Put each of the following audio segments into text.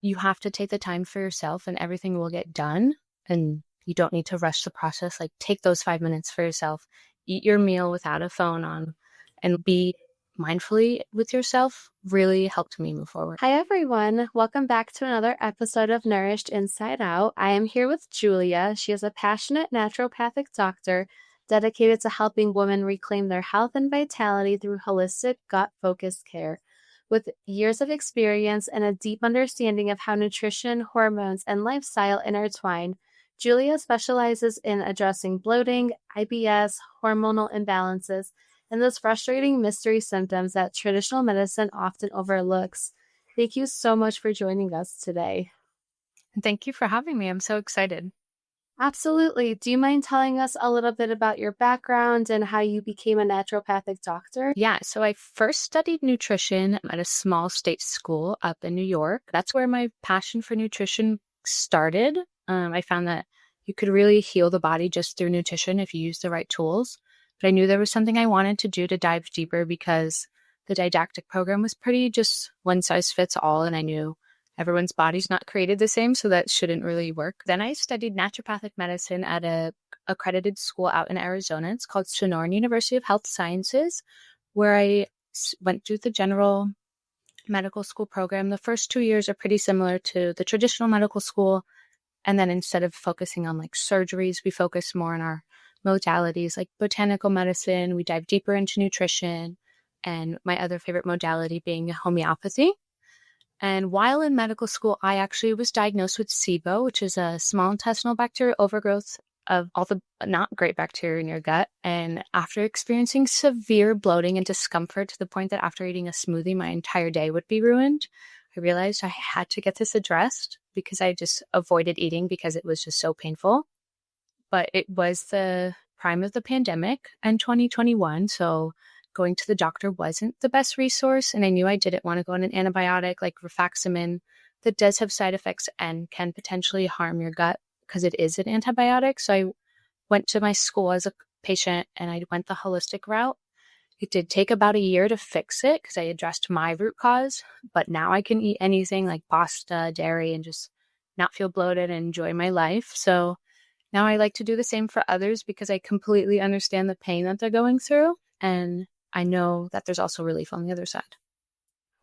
you have to take the time for yourself and everything will get done. And you don't need to rush the process. Like, take those 5 minutes for yourself, eat your meal without a phone on, and be mindfully with yourself really helped me move forward. Hi, everyone. Welcome back to another episode of Nourished Inside Out. I am here with Julia. She is a passionate naturopathic doctor dedicated to helping women reclaim their health and vitality through holistic, gut-focused care. With years of experience and a deep understanding of how nutrition, hormones, and lifestyle intertwine, Julia specializes in addressing bloating, IBS, hormonal imbalances, and those frustrating mystery symptoms that traditional medicine often overlooks. Thank you so much for joining us today. Thank you for having me. I'm so excited. Absolutely. Do you mind telling us a little bit about your background and how you became a naturopathic doctor? Yeah, so I first studied nutrition at a small state school up in New York. That's where my passion for nutrition started. I found that you could really heal the body just through nutrition if you use the right tools. But I knew there was something I wanted to do to dive deeper because the didactic program was pretty just one size fits all. And I knew everyone's body's not created the same, so that shouldn't really work. Then I studied naturopathic medicine at a accredited school out in Arizona. It's called Sonoran University of Health Sciences, where I went through the general medical school program. The first 2 years are pretty similar to the traditional medical school. And then instead of focusing on like surgeries, we focus more on our modalities like botanical medicine. We dive deeper into nutrition, and my other favorite modality being homeopathy. And while in medical school, I actually was diagnosed with SIBO, which is a small intestinal bacterial overgrowth of all the not great bacteria in your gut. And after experiencing severe bloating and discomfort to the point that after eating a smoothie, my entire day would be ruined, I realized I had to get this addressed because I just avoided eating because it was just so painful. But it was the prime of the pandemic and 2021. So going to the doctor wasn't the best resource. And I knew I didn't want to go on an antibiotic like rifaximin that does have side effects and can potentially harm your gut because it is an antibiotic. So I went to my school as a patient and I went the holistic route. It did take about a year to fix it because I addressed my root cause, but now I can eat anything like pasta, dairy, and just not feel bloated and enjoy my life. So now I like to do the same for others because I completely understand the pain that they're going through. And I know that there's also relief on the other side.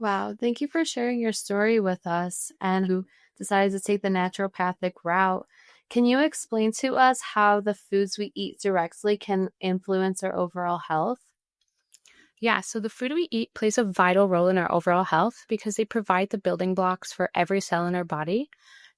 Wow. Thank you for sharing your story with us and who decided to take the naturopathic route. Can you explain to us how the foods we eat directly can influence our overall health? Yeah, so the food we eat plays a vital role in our overall health because they provide the building blocks for every cell in our body.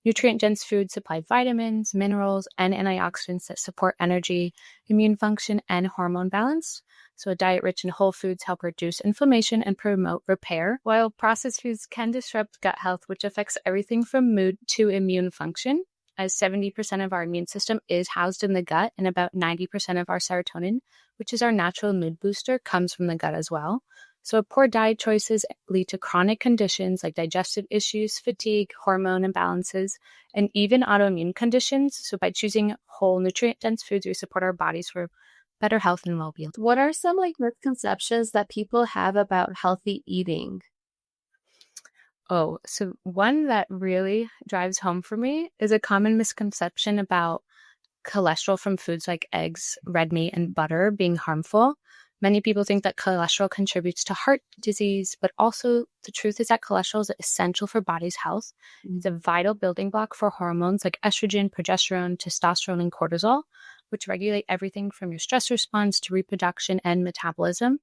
Nutrient-dense foods supply vitamins, minerals, and antioxidants that support energy, immune function, and hormone balance. So a diet rich in whole foods help reduce inflammation and promote repair, while processed foods can disrupt gut health, which affects everything from mood to immune function, as 70% of our immune system is housed in the gut, and about 90% of our serotonin, which is our natural mood booster, comes from the gut as well. So poor diet choices lead to chronic conditions like digestive issues, fatigue, hormone imbalances, and even autoimmune conditions. So by choosing whole nutrient-dense foods, we support our bodies for better health and well-being. What are some misconceptions that people have about healthy eating? Oh, so one that really drives home for me is a common misconception about cholesterol from foods like eggs, red meat, and butter being harmful. Many people think that cholesterol contributes to heart disease, but also the truth is that cholesterol is essential for body's health. It's a vital building block for hormones like estrogen, progesterone, testosterone, and cortisol, which regulate everything from your stress response to reproduction and metabolism.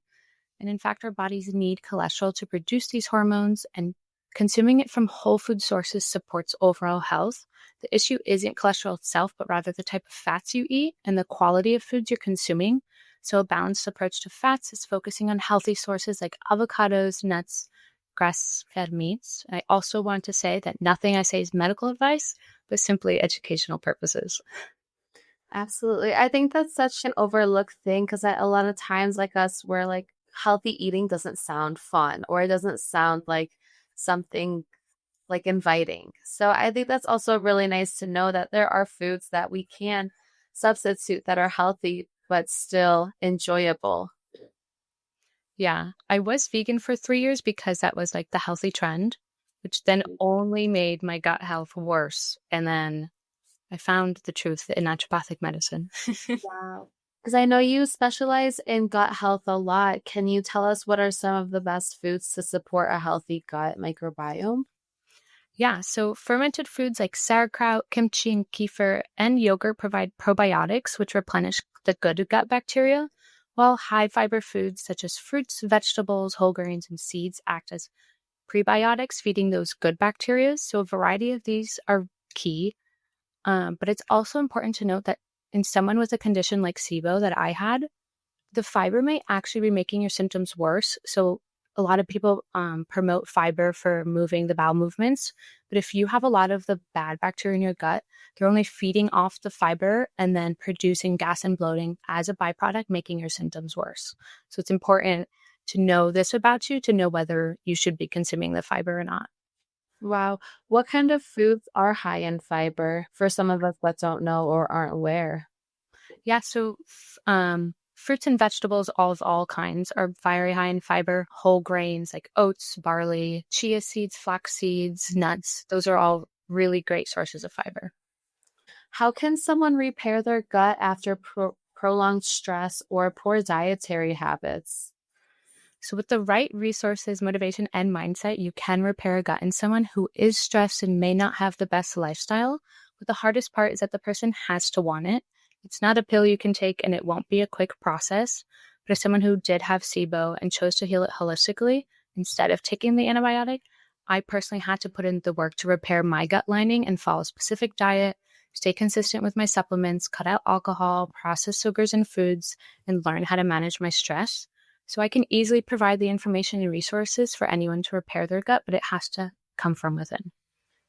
And in fact, our bodies need cholesterol to produce these hormones, and consuming it from whole food sources supports overall health. The issue isn't cholesterol itself, but rather the type of fats you eat and the quality of foods you're consuming. So a balanced approach to fats is focusing on healthy sources like avocados, nuts, grass-fed meats. I also want to say that nothing I say is medical advice, but simply educational purposes. Absolutely. I think that's such an overlooked thing because a lot of times, like us, we're like, healthy eating doesn't sound fun or it doesn't sound like something like inviting. So I think that's also really nice to know that there are foods that we can substitute that are healthy but still enjoyable. Yeah, I was vegan for 3 years because that was like the healthy trend. which then only made my gut health worse. And then I found the truth in naturopathic medicine. Wow. Because I know you specialize in gut health a lot. Can you tell us what are some of the best foods to support a healthy gut microbiome? Yeah, so fermented foods like sauerkraut, kimchi, and kefir and yogurt provide probiotics, which replenish the good gut bacteria, while high fiber foods such as fruits, vegetables, whole grains, and seeds act as prebiotics, feeding those good bacteria. So a variety of these are key. But it's also important to note that in someone with a condition like SIBO that I had, the fiber may actually be making your symptoms worse. So a lot of people promote fiber for moving the bowel movements. But if you have a lot of the bad bacteria in your gut, they're only feeding off the fiber and then producing gas and bloating as a byproduct, making your symptoms worse. So it's important to know this about you to know whether you should be consuming the fiber or not. Wow. What kind of foods are high in fiber for some of us that don't know or aren't aware? Yeah, so fruits and vegetables of all kinds are very high in fiber. Whole grains like oats, barley, chia seeds, flax seeds, nuts. Those are all really great sources of fiber. How can someone repair their gut after prolonged stress or poor dietary habits? So, with the right resources, motivation, and mindset, you can repair a gut in someone who is stressed and may not have the best lifestyle. But the hardest part is that the person has to want it. It's not a pill you can take, and it won't be a quick process. But as someone who did have SIBO and chose to heal it holistically instead of taking the antibiotic, I personally had to put in the work to repair my gut lining and follow a specific diet, stay consistent with my supplements, cut out alcohol, processed sugars and foods, and learn how to manage my stress. So I can easily provide the information and resources for anyone to repair their gut, but it has to come from within.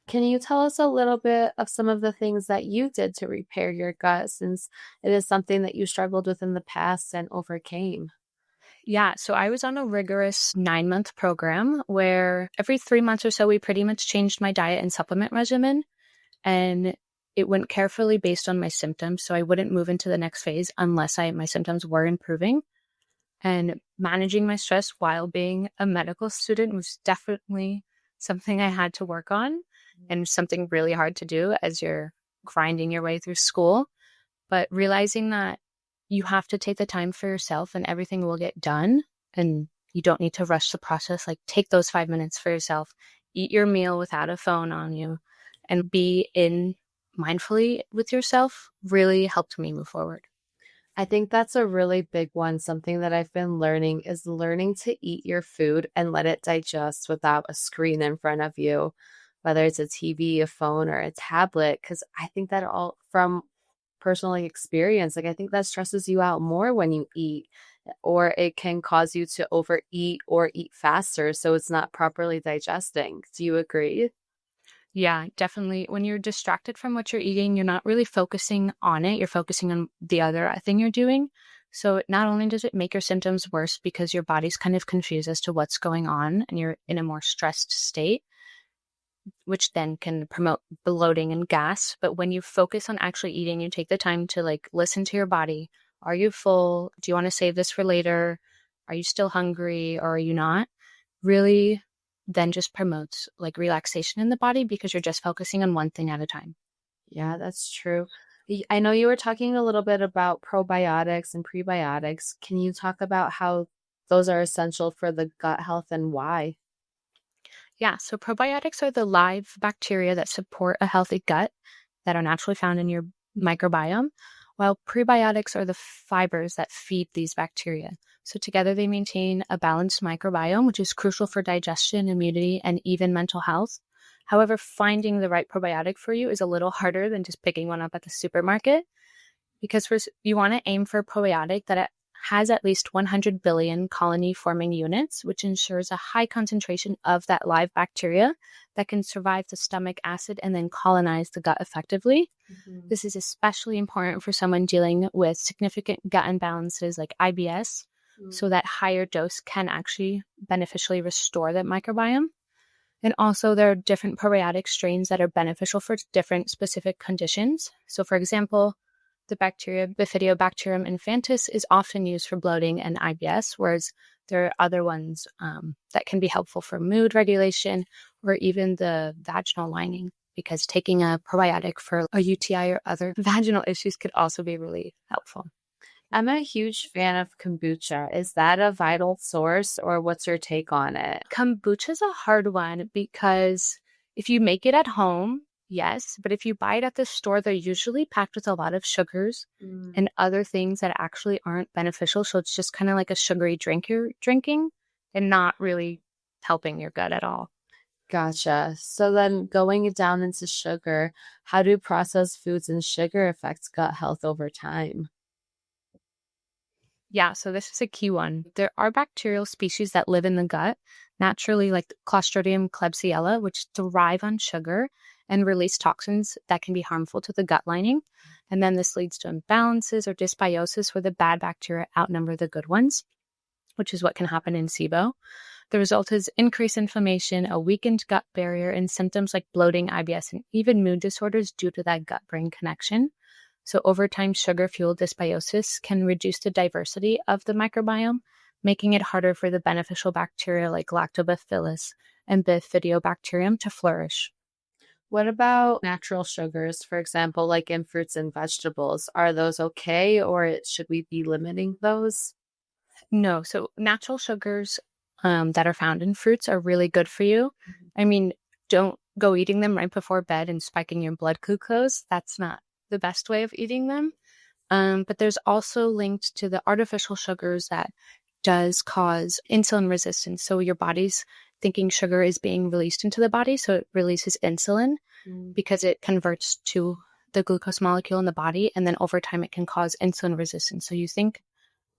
Can you tell us a little bit of some of the things that you did to repair your gut since it is something that you struggled with in the past and overcame? Yeah, so I was on a rigorous 9-month program where every 3 months or so, we pretty much changed my diet and supplement regimen. And it went carefully based on my symptoms. So I wouldn't move into the next phase unless my symptoms were improving. And managing my stress while being a medical student was definitely something I had to work on and something really hard to do as you're grinding your way through school. But realizing that you have to take the time for yourself and everything will get done and you don't need to rush the process. Like take those 5 minutes for yourself, eat your meal without a phone on you, and be in mindfully with yourself really helped me move forward. I think that's a really big one. Something that I've been learning is learning to eat your food and let it digest without a screen in front of you, whether it's a TV, a phone, or a tablet. Because I think that all from personal experience, like I think that stresses you out more when you eat, or it can cause you to overeat or eat faster. So it's not properly digesting. Do you agree? Yeah, definitely. When you're distracted from what you're eating, you're not really focusing on it. You're focusing on the other thing you're doing. So not only does it make your symptoms worse because your body's kind of confused as to what's going on and you're in a more stressed state, which then can promote bloating and gas. But when you focus on actually eating, you take the time to like listen to your body. Are you full? Do you want to save this for later? Are you still hungry or are you not? Really then just promotes like relaxation in the body because you're just focusing on one thing at a time. Yeah, that's true. I know you were talking a little bit about probiotics and prebiotics. Can you talk about how those are essential for the gut health and why? Yeah, so probiotics are the live bacteria that support a healthy gut that are naturally found in your microbiome, while prebiotics are the fibers that feed these bacteria. So together they maintain a balanced microbiome, which is crucial for digestion, immunity, and even mental health. However, finding the right probiotic for you is a little harder than just picking one up at the supermarket because you want to aim for a probiotic that it has at least 100 billion colony forming units, which ensures a high concentration of that live bacteria that can survive the stomach acid and then colonize the gut effectively. Mhm. This is especially important for someone dealing with significant gut imbalances like IBS, Mm. so that higher dose can actually beneficially restore that microbiome. And also, there are different probiotic strains that are beneficial for different specific conditions. So, for example, the bacteria Bifidobacterium infantis is often used for bloating and IBS, whereas There are other ones that can be helpful for mood regulation or even the vaginal lining, because taking a probiotic for a UTI or other vaginal issues could also be really helpful. I'm a huge fan of kombucha. Is that a vital source, or what's your take on it? Kombucha is a hard one because if you make it at home, yes, but if you buy it at the store, they're usually packed with a lot of sugars Mm, and other things that actually aren't beneficial. So it's just kind of like a sugary drink you're drinking and not really helping your gut at all. gotcha. So then going down into sugar, how do processed foods and sugar affect gut health over time? Yeah, so this is a key one. There are bacterial species that live in the gut naturally, like Clostridium Klebsiella, which thrive on sugar and release toxins that can be harmful to the gut lining. And then this leads to imbalances or dysbiosis where the bad bacteria outnumber the good ones, which is what can happen in SIBO. The result is increased inflammation, a weakened gut barrier, and symptoms like bloating, IBS, and even mood disorders due to that gut brain connection. So, over time, sugar fueled dysbiosis can reduce the diversity of the microbiome, making it harder for the beneficial bacteria like Lactobacillus and Bifidobacterium to flourish. What about natural sugars, for example, like in fruits and vegetables? Are those okay, or should we be limiting those? No, so natural sugars that are found in fruits are really good for you. Mhm. I mean, don't go eating them right before bed and spiking your blood glucose. That's not the best way of eating them. But there's also linked to the artificial sugars that does cause insulin resistance. So your body's thinking sugar is being released into the body, so it releases insulin Mm. because it converts to the glucose molecule in the body, and then over time it can cause insulin resistance. So you think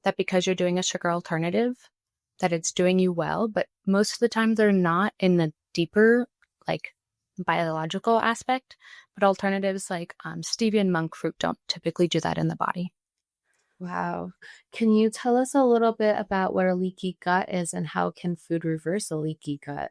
that because you're doing a sugar alternative, that it's doing you well, but most of the time they're not in the deeper, like biological aspect. But alternatives like stevia and monk fruit don't typically do that in the body. Wow. Can you tell us a little bit about what a leaky gut is and how can food reverse a leaky gut?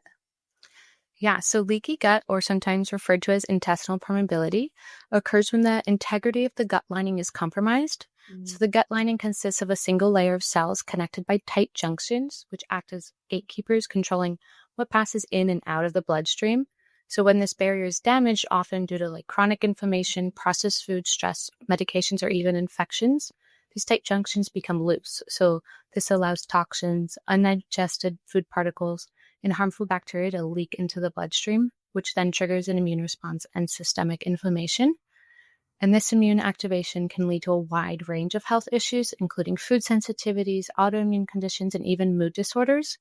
Yeah, so leaky gut, or sometimes referred to as intestinal permeability, occurs when the integrity of the gut lining is compromised. So Mm. the gut lining consists of a single layer of cells connected by tight junctions, which act as gatekeepers controlling what passes in and out of the bloodstream. So when this barrier is damaged, often due to like chronic inflammation, processed food, stress, medications, or even infections, these tight junctions become loose. So this allows toxins, undigested food particles, and harmful bacteria to leak into the bloodstream, which then triggers an immune response and systemic inflammation. And this immune activation can lead to a wide range of health issues, including food sensitivities, autoimmune conditions, and even mood disorders.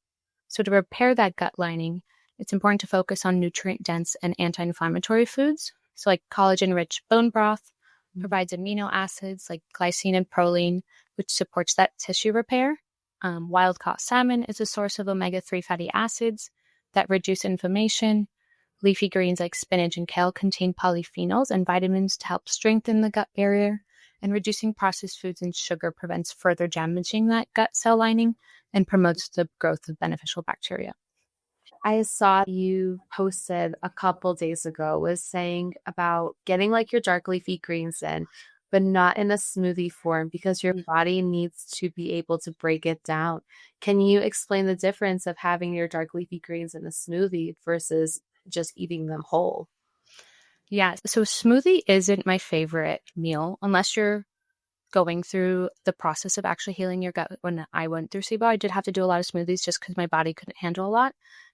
So, to repair that gut lining, it's important to focus on nutrient dense and anti inflammatory foods. So, like collagen rich bone broth provides amino acids like glycine and proline, which supports that tissue repair. Wild caught salmon is a source of omega 3 fatty acids that reduce inflammation. Leafy greens like spinach and kale contain polyphenols and vitamins to help strengthen the gut barrier. And reducing processed foods and sugar prevents further damaging that gut cell lining and promotes the growth of beneficial bacteria. I saw you posted a couple days ago was saying about getting like your dark leafy greens in, but not in a smoothie form because your body needs to be able to break it down. Can you explain the difference of having your dark leafy greens in a smoothie versus just eating them whole? Yeah, so smoothie isn't my favorite meal unless you're going through the process of actually healing your gut. When I went through SIBO, I did have to do a lot of smoothies just because my body couldn't handle a lot.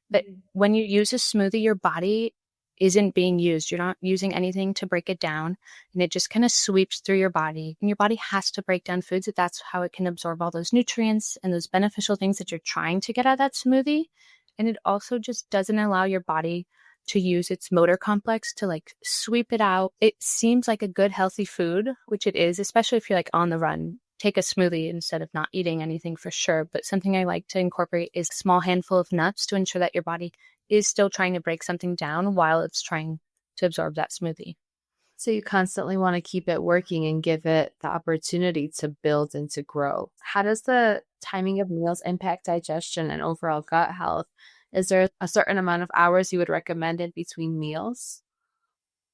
But Mhm. when you use a smoothie, your body isn't being used. You're not using anything to break it down, and it just kind of sweeps through your body. And your body has to break down foods. That's how it can absorb all those nutrients and those beneficial things that you're trying to get out of that smoothie. And it also just doesn't allow your body to use its motor complex to like sweep it out. It seems like a good healthy food, which it is, especially if you're like on the run. Take a smoothie instead of not eating anything for sure. But something I like to incorporate is a small handful of nuts to ensure that your body is still trying to break something down while it's trying to absorb that smoothie. So you constantly want to keep it working and give it the opportunity to build and to grow. How does the timing of meals impact digestion and overall gut health? Is there a certain amount of hours you would recommend in between meals?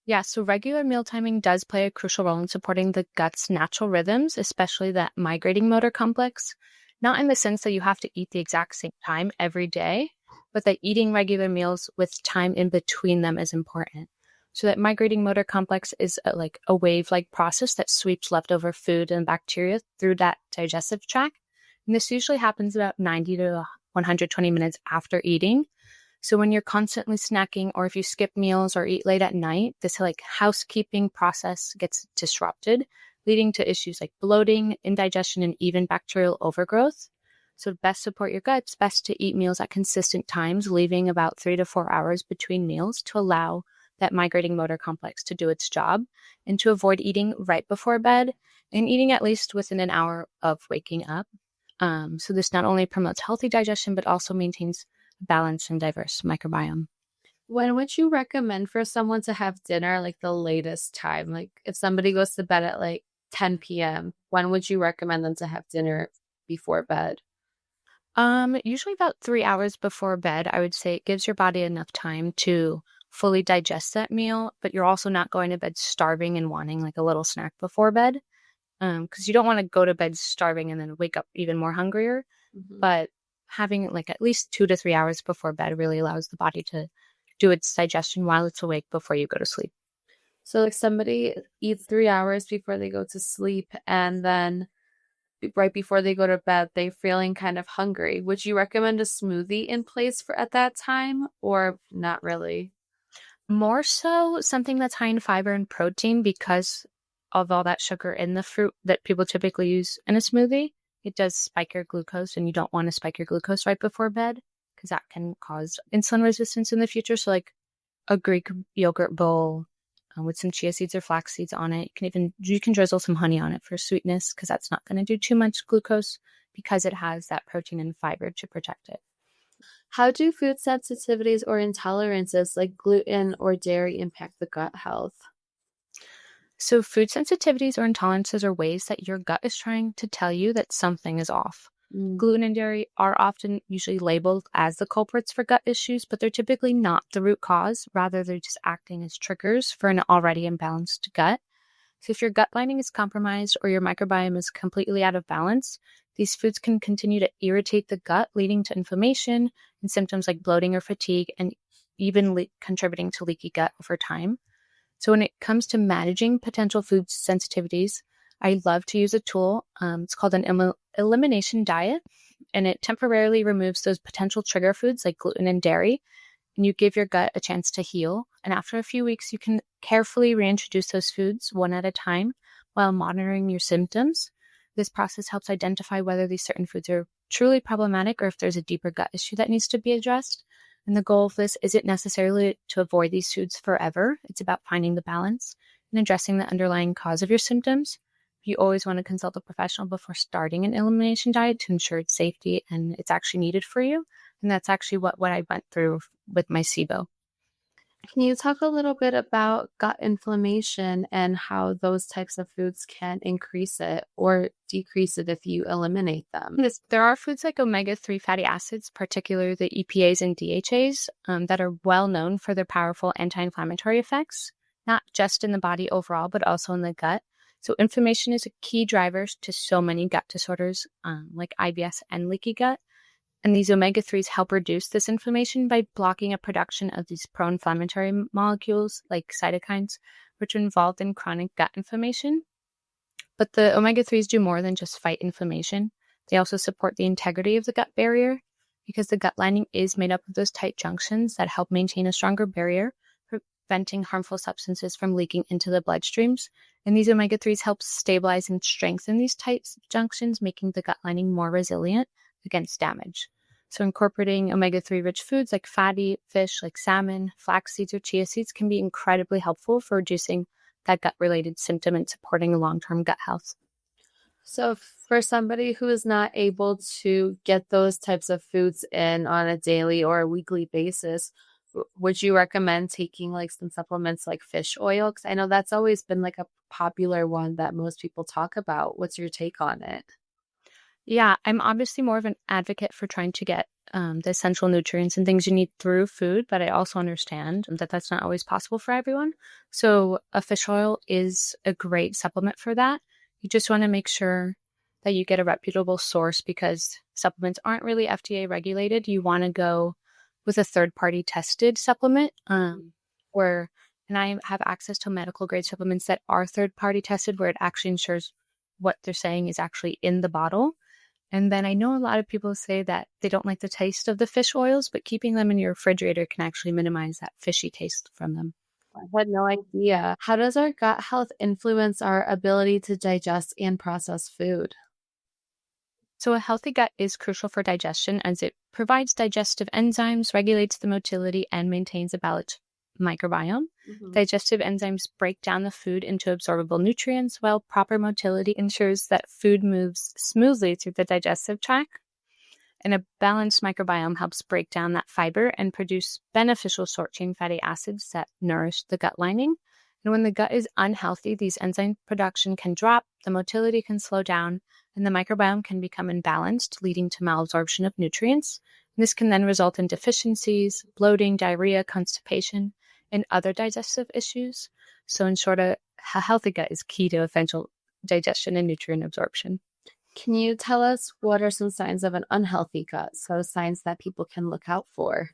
Yeah, so regular meal timing does play a crucial role in supporting the gut's natural rhythms, especially that migrating motor complex. Not in the sense that you have to eat the exact same time every day, but that eating regular meals with time in between them is important. So that migrating motor complex is like a wave-like process that sweeps leftover food and bacteria through that digestive tract. And this usually happens about 90 to 120 minutes after eating. So when you're constantly snacking, or if you skip meals or eat late at night, this like housekeeping process gets disrupted, leading to issues like bloating, indigestion, and even bacterial overgrowth. So to best support your gut, it's best to eat meals at consistent times, leaving about 3 to 4 hours between meals to allow that migrating motor complex to do its job, and to avoid eating right before bed and eating at least within an hour of waking up. So this not only promotes healthy digestion, but also maintains a balanced and diverse microbiome. When would you recommend for someone to have dinner, like the latest time? Like if somebody goes to bed at like 10 p.m., when would you recommend them to have dinner before bed? Usually about 3 hours before bed, I would say it gives your body enough time to fully digest that meal, but you're also not going to bed starving and wanting like a little snack before bed. Because you don't want to go to bed starving and then wake up even more hungrier. Mhm. But having like at least 2 to 3 hours before bed really allows the body to do its digestion while it's awake before you go to sleep. So like somebody eats 3 hours before they go to sleep, and then right before they go to bed, they're feeling kind of hungry. Would you recommend a smoothie in place for at that time, or not really? More so something that's high in fiber and protein, because of all that sugar in the fruit that people typically use in a smoothie. It does spike your glucose, and you don't want to spike your glucose right before bed because that can cause insulin resistance in the future. So, like a Greek yogurt bowl with some chia seeds or flax seeds on it. You can drizzle some honey on it for sweetness, because that's not going to do too much glucose because it has that protein and fiber to protect it. How do food sensitivities or intolerances like gluten or dairy impact the gut health? So, food sensitivities or intolerances are ways that your gut is trying to tell you that something is off. Mm. Gluten and dairy are often usually labeled as the culprits for gut issues, but they're typically not the root cause. Rather, they're just acting as triggers for an already imbalanced gut. So, if your gut lining is compromised or your microbiome is completely out of balance, these foods can continue to irritate the gut, leading to inflammation and symptoms like bloating or fatigue, and even contributing to leaky gut over time. So when it comes to managing potential food sensitivities, I love to use a tool. It's called an elimination diet, and it temporarily removes those potential trigger foods like gluten and dairy, and you give your gut a chance to heal. And after a few weeks, you can carefully reintroduce those foods one at a time while monitoring your symptoms. This process helps identify whether these certain foods are truly problematic or if there's a deeper gut issue that needs to be addressed. And the goal of this isn't necessarily to avoid these foods forever. It's about finding the balance and addressing the underlying cause of your symptoms. You always want to consult a professional before starting an elimination diet to ensure its safety and it's actually needed for you. And that's actually what I went through with my SIBO. Can you talk a little bit about gut inflammation and how those types of foods can increase it or decrease it if you eliminate them? There are foods like omega-3 fatty acids, particularly the EPAs and DHAs, that are well known for their powerful anti-inflammatory effects, not just in the body overall, but also in the gut. So inflammation is a key driver to so many gut disorders, like IBS and leaky gut. And these omega-3s help reduce this inflammation by blocking a production of these pro-inflammatory molecules like cytokines, which are involved in chronic gut inflammation. But the omega-3s do more than just fight inflammation. They also support the integrity of the gut barrier, because the gut lining is made up of those tight junctions that help maintain a stronger barrier, preventing harmful substances from leaking into the bloodstreams. And these omega-3s help stabilize and strengthen these tight junctions, making the gut lining more resilient against damage. So incorporating omega-3 rich foods like fatty fish like salmon, flax seeds, or chia seeds can be incredibly helpful for reducing that gut-related symptom and supporting long-term gut health. So, for somebody who is not able to get those types of foods in on a daily or a weekly basis, would you recommend taking like some supplements like fish oil? Because I know that's always been like a popular one that most people talk about. What's your take on it? Yeah, I'm obviously more of an advocate for trying to get the essential nutrients and things you need through food, but I also understand that that's not always possible for everyone. So a fish oil is a great supplement for that. You just want to make sure that you get a reputable source, because supplements aren't really FDA regulated. You want to go with a third-party tested supplement, and I have access to medical grade supplements that are third-party tested, where it actually ensures what they're saying is actually in the bottle. And then I know a lot of people say that they don't like the taste of the fish oils, but keeping them in your refrigerator can actually minimize that fishy taste from them. I had no idea. How does our gut health influence our ability to digest and process food? So a healthy gut is crucial for digestion, as it provides digestive enzymes, regulates the motility, and maintains a balanced microbiome. Digestive enzymes break down the food into absorbable nutrients, while proper motility ensures that food moves smoothly through the digestive tract. And a balanced microbiome helps break down that fiber and produce beneficial short-chain fatty acids that nourish the gut lining. And when the gut is unhealthy, these enzyme production can drop, the motility can slow down, and the microbiome can become imbalanced, leading to malabsorption of nutrients. And this can then result in deficiencies, bloating, diarrhea, constipation, and other digestive issues. So in short, a healthy gut is key to essential digestion and nutrient absorption. Can you tell us what are some signs of an unhealthy gut? So signs that people can look out for.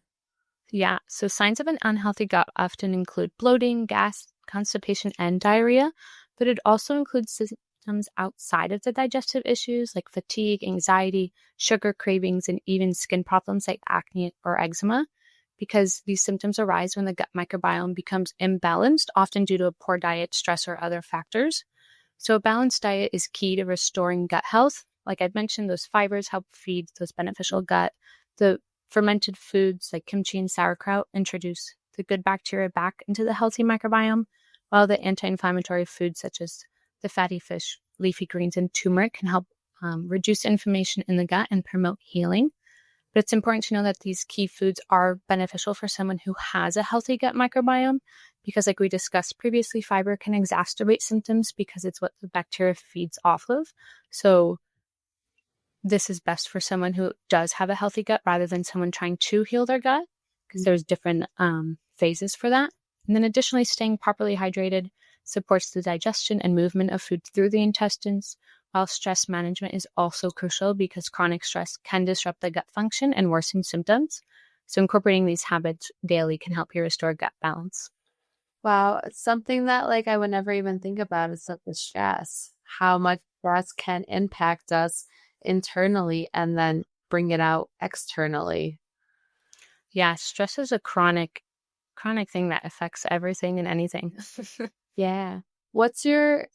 Yeah, so signs of an unhealthy gut often include bloating, gas, constipation, and diarrhea, but it also includes symptoms outside of the digestive issues like fatigue, anxiety, sugar cravings, and even skin problems like acne or eczema, because these symptoms arise when the gut microbiome becomes imbalanced, often due to a poor diet, stress, or other factors. So a balanced diet is key to restoring gut health. Like I've mentioned, those fibers help feed those beneficial gut. The fermented foods like kimchi and sauerkraut introduce the good bacteria back into the healthy microbiome, while the anti-inflammatory foods such as the fatty fish, leafy greens, and turmeric can help reduce inflammation in the gut and promote healing. But it's important to know that these key foods are beneficial for someone who has a healthy gut microbiome, because like we discussed previously, fiber can exacerbate symptoms because it's what the bacteria feeds off of. So this is best for someone who does have a healthy gut rather than someone trying to heal their gut, because there's different phases for that. And then additionally, staying properly hydrated supports the digestion and movement of food through the intestines, while stress management is also crucial because chronic stress can disrupt the gut function and worsen symptoms. So incorporating these habits daily can help you restore gut balance. Wow, it's something that I would never even think about is the stress, how much stress can impact us internally and then bring it out externally. Yeah, stress is a chronic thing that affects everything and anything. Yeah. What's your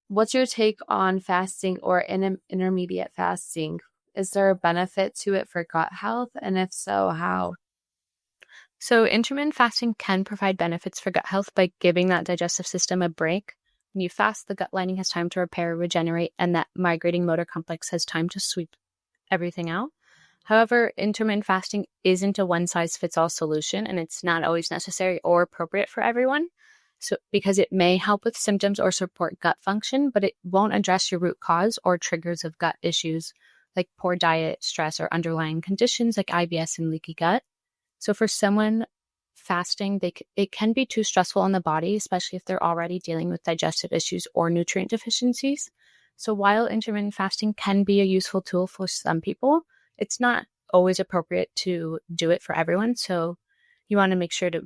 what's your take on fasting or intermediate fasting? Is there a benefit to it for gut health? And if so, how? So intermittent fasting can provide benefits for gut health by giving that digestive system a break. When you fast, the gut lining has time to repair, regenerate, and that migrating motor complex has time to sweep everything out. However, intermittent fasting isn't a one-size-fits-all solution, and it's not always necessary or appropriate for everyone. So, because it may help with symptoms or support gut function, but it won't address your root cause or triggers of gut issues like poor diet, stress, or underlying conditions like IBS and leaky gut. So for someone fasting, it can be too stressful on the body, especially if they're already dealing with digestive issues or nutrient deficiencies. So while intermittent fasting can be a useful tool for some people, it's not always appropriate to do it for everyone. So you want to make sure to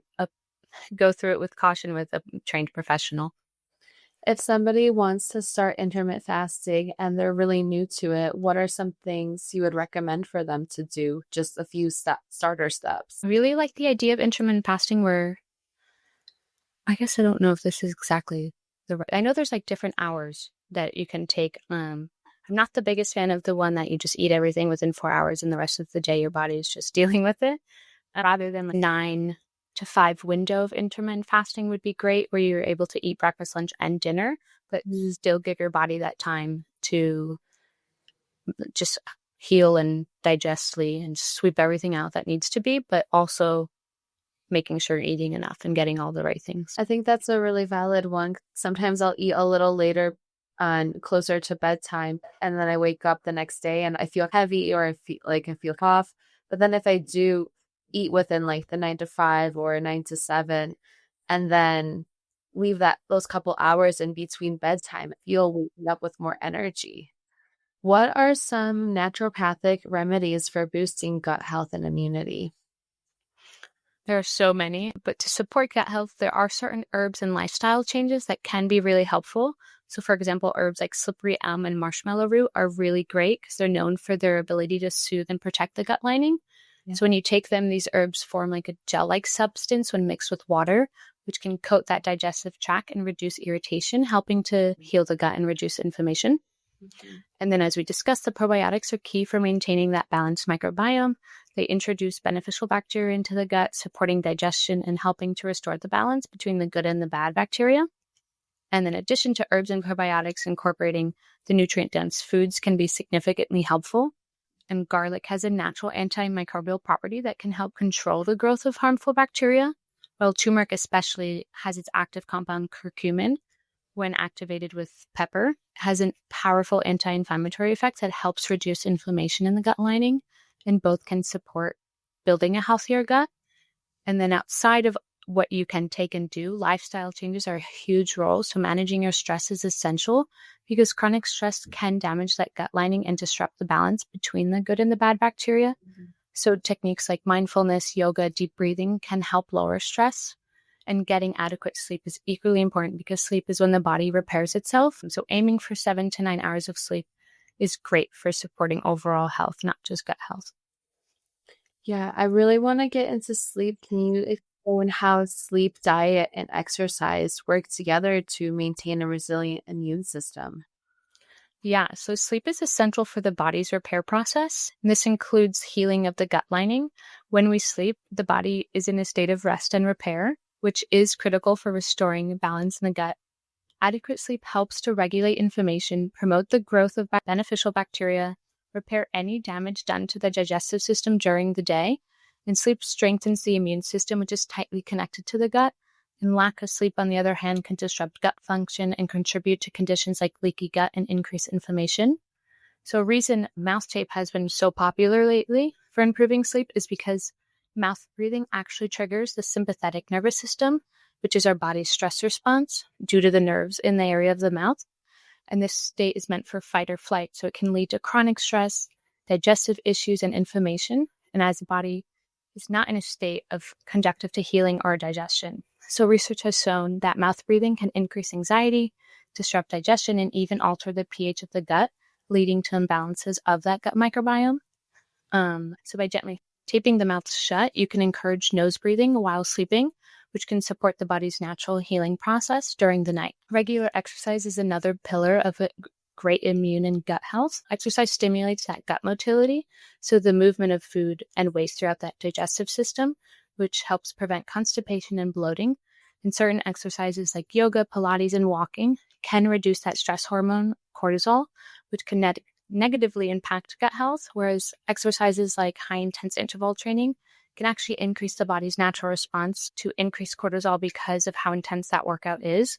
go through it with caution with a trained professional. If somebody wants to start intermittent fasting and they're really new to it, what are some things you would recommend for them to do? Just a few starter steps. I really like the idea of intermittent fasting where I guess I don't know if this is exactly I know there's different hours that you can take. I'm not the biggest fan of the one that you just eat everything within 4 hours and the rest of the day your body is just dealing with it. Rather than 9 to 5 window of intermittent fasting would be great, where you're able to eat breakfast, lunch, and dinner, but still give your body that time to just heal and digestly and sweep everything out that needs to be, but also making sure you're eating enough and getting all the right things. I think that's a really valid one. Sometimes I'll eat a little later on closer to bedtime, and then I wake up the next day and I feel heavy or I feel cough. But then if I do eat within the 9 to 5 or 9 to 7, and then leave those couple hours in between bedtime, I feel waking up with more energy. What are some naturopathic remedies for boosting gut health and immunity? There are so many, but to support gut health, there are certain herbs and lifestyle changes that can be really helpful. So, for example, herbs like slippery elm and marshmallow root are really great because they're known for their ability to soothe and protect the gut lining. Yeah. So, when you take them, these herbs form like a gel like substance when mixed with water, which can coat that digestive tract and reduce irritation, helping to heal the gut and reduce inflammation. And then, as we discussed, the probiotics are key for maintaining that balanced microbiome. They introduce beneficial bacteria into the gut, supporting digestion and helping to restore the balance between the good and the bad bacteria. And in addition to herbs and probiotics, incorporating the nutrient-dense foods can be significantly helpful. And garlic has a natural antimicrobial property that can help control the growth of harmful bacteria, while turmeric especially has its active compound curcumin, when activated with pepper, has a powerful anti-inflammatory effect that helps reduce inflammation in the gut lining, and both can support building a healthier gut. And then outside of what you can take and do, lifestyle changes are a huge role. So managing your stress is essential because chronic stress can damage that gut lining and disrupt the balance between the good and the bad bacteria. So techniques like mindfulness, yoga, deep breathing can help lower stress. And getting adequate sleep is equally important because sleep is when the body repairs itself. So aiming for 7 to 9 hours of sleep is great for supporting overall health, not just gut health. Yeah, I really want to get into sleep. Can you explain how sleep, diet, and exercise work together to maintain a resilient immune system? Yeah, so sleep is essential for the body's repair process. And this includes healing of the gut lining. When we sleep, the body is in a state of rest and repair, which is critical for restoring balance in the gut. Adequate sleep helps to regulate inflammation, promote the growth of beneficial bacteria, repair any damage done to the digestive system during the day, and sleep strengthens the immune system, which is tightly connected to the gut. And lack of sleep, on the other hand, can disrupt gut function and contribute to conditions like leaky gut and increased inflammation. So, a reason mouth tape has been so popular lately for improving sleep is because mouth breathing actually triggers the sympathetic nervous system, which is our body's stress response due to the nerves in the area of the mouth. And this state is meant for fight or flight. So it can lead to chronic stress, digestive issues, and inflammation. And as the body is not in a state of conducive to healing or digestion. So research has shown that mouth breathing can increase anxiety, disrupt digestion, and even alter the pH of the gut, leading to imbalances of that gut microbiome. So by gently taping the mouth shut, you can encourage nose breathing while sleeping, which can support the body's natural healing process during the night. Regular exercise is another pillar of a great immune and gut health. Exercise stimulates that gut motility, so the movement of food and waste throughout that digestive system, which helps prevent constipation and bloating. And certain exercises like yoga, Pilates, and walking can reduce that stress hormone, cortisol, which can negatively impact gut health, whereas exercises like high-intense interval training can actually increase the body's natural response to increased cortisol because of how intense that workout is,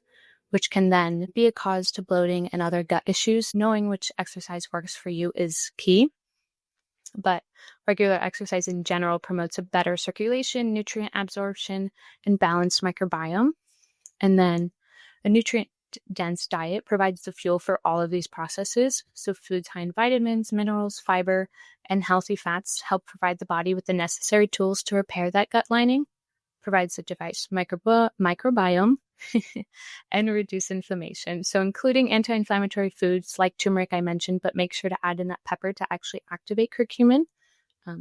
which can then be a cause to bloating and other gut issues. Knowing which exercise works for you is key. But regular exercise in general promotes a better circulation, nutrient absorption, and balanced microbiome. And then a nutrient-dense diet provides the fuel for all of these processes. So foods high in vitamins, minerals, fiber, and healthy fats help provide the body with the necessary tools to repair that gut lining, provides the device microbiome, and reduce inflammation. So including anti-inflammatory foods like turmeric I mentioned, but make sure to add in that pepper to actually activate curcumin.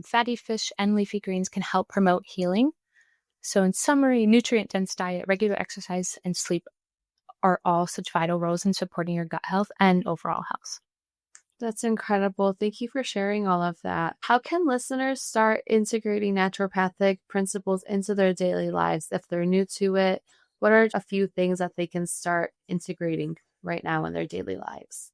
Fatty fish and leafy greens can help promote healing. So in summary, nutrient-dense diet, regular exercise, and sleep are all such vital roles in supporting your gut health and overall health. That's incredible. Thank you for sharing all of that. How can listeners start integrating naturopathic principles into their daily lives if they're new to it? What are a few things that they can start integrating right now in their daily lives?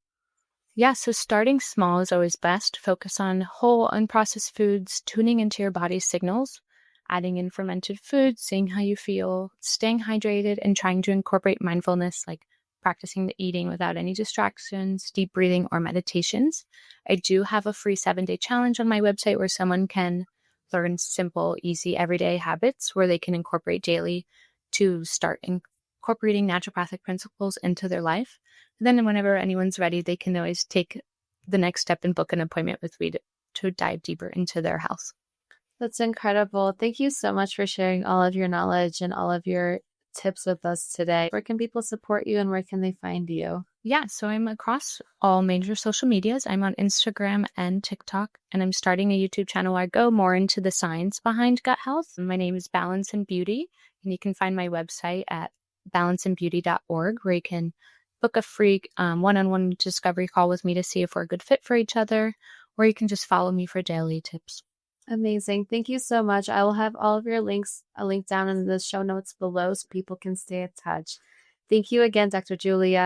Yeah, so starting small is always best. Focus on whole, unprocessed foods, tuning into your body's signals, adding in fermented foods, seeing how you feel, staying hydrated, and trying to incorporate mindfulness, like practicing the eating without any distractions, deep breathing, or meditations. I do have a free 7-day challenge on my website where someone can learn simple, easy, everyday habits where they can incorporate daily to start incorporating naturopathic principles into their life. And then whenever anyone's ready, they can always take the next step and book an appointment with me to dive deeper into their health. That's incredible. Thank you so much for sharing all of your knowledge and all of your tips with us today. Where can people support you and where can they find you? Yeah, so I'm across all major social medias. I'm on Instagram and TikTok, and I'm starting a YouTube channel where I go more into the science behind gut health. My name is Balance and Beauty, and you can find my website at balanceandbeauty.org, where you can book a free one-on-one discovery call with me to see if we're a good fit for each other, or you can just follow me for daily tips. Amazing. Thank you so much. I will have all of your links linked down in the show notes below so people can stay in touch. Thank you again, Dr. Julia.